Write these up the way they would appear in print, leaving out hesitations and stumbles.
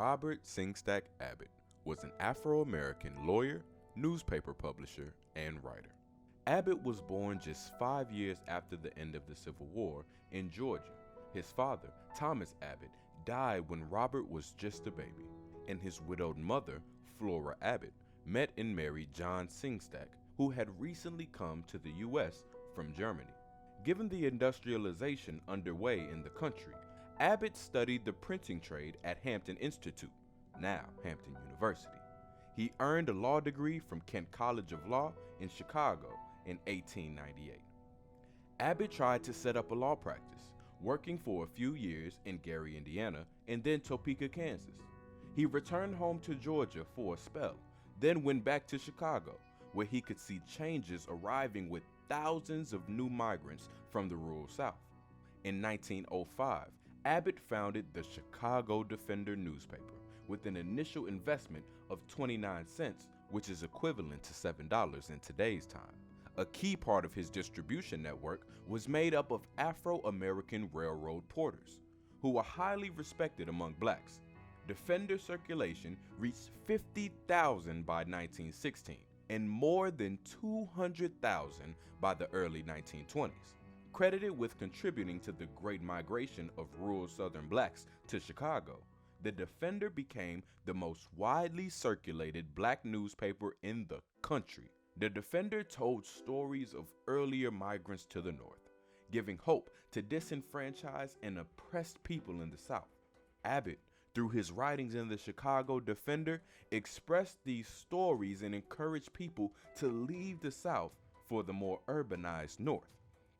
Robert Singstack Abbott was an Afro-American lawyer, newspaper publisher, and writer. Abbott was born just 5 years after the end of the Civil War in Georgia. His father, Thomas Abbott, died when Robert was just a baby, and his widowed mother, Flora Abbott, met and married John Singstack, who had recently come to the U.S. from Germany. Given the industrialization underway in the country, Abbott studied the printing trade at Hampton Institute, now Hampton University. He earned a law degree from Kent College of Law in Chicago in 1898. Abbott tried to set up a law practice, working for a few years in Gary, Indiana, and then Topeka, Kansas. He returned home to Georgia for a spell, then went back to Chicago, where he could see changes arriving with thousands of new migrants from the rural South. In 1905, Abbott founded the Chicago Defender newspaper with an initial investment of 29 cents, which is equivalent to $7 in today's time. A key part of his distribution network was made up of Afro-American railroad porters, who were highly respected among blacks. Defender circulation reached 50,000 by 1916 and more than 200,000 by the early 1920s. Credited with contributing to the Great Migration of rural Southern blacks to Chicago, the Defender became the most widely circulated black newspaper in the country. The Defender told stories of earlier migrants to the North, giving hope to disenfranchised and oppressed people in the South. Abbott, through his writings in the Chicago Defender, expressed these stories and encouraged people to leave the South for the more urbanized North.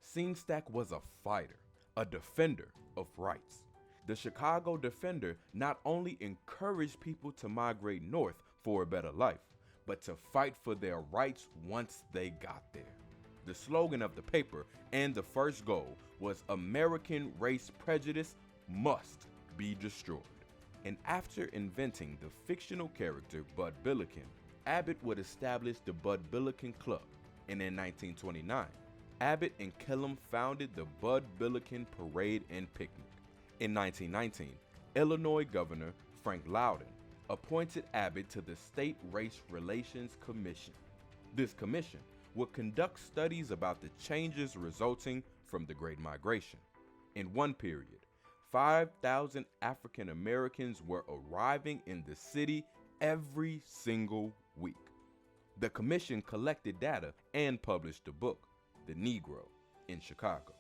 Singstack was a fighter, a defender of rights. The Chicago Defender not only encouraged people to migrate north for a better life, but to fight for their rights once they got there. The slogan of the paper and the first goal was "American race prejudice must be destroyed." And after inventing the fictional character Bud Billiken, Abbott would establish the Bud Billiken Club, and in 1929, Abbott and Kellum founded the Bud Billiken Parade and Picnic. In 1919, Illinois Governor Frank Loudon appointed Abbott to the State Race Relations Commission. This commission would conduct studies about the changes resulting from the Great Migration. In one period, 5,000 African Americans were arriving in the city every single week. The commission collected data and published a book, The Negro in Chicago.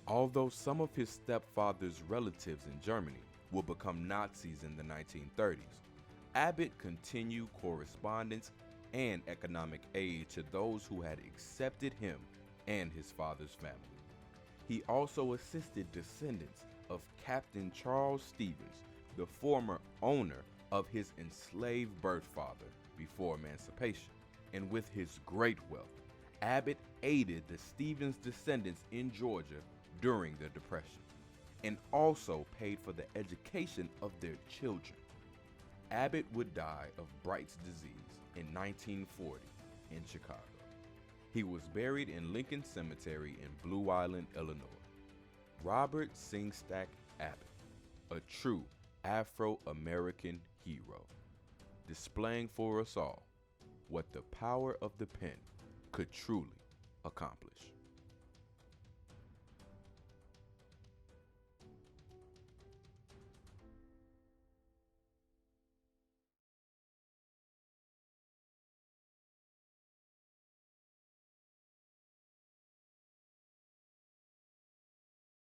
Although some of his stepfather's relatives in Germany would become Nazis in the 1930s, Abbott continued correspondence and economic aid to those who had accepted him and his father's family. He also assisted descendants of Captain Charles Stevens, the former owner of his enslaved birth father before emancipation. And with his great wealth, Abbott aided the Stevens descendants in Georgia during the Depression, and also paid for the education of their children. Abbott would die of Bright's disease in 1940 in Chicago. He was buried in Lincoln Cemetery in Blue Island, Illinois. Robert Singstack Abbott, a true Afro-American hero, displaying for us all what the power of the pen could truly accomplish.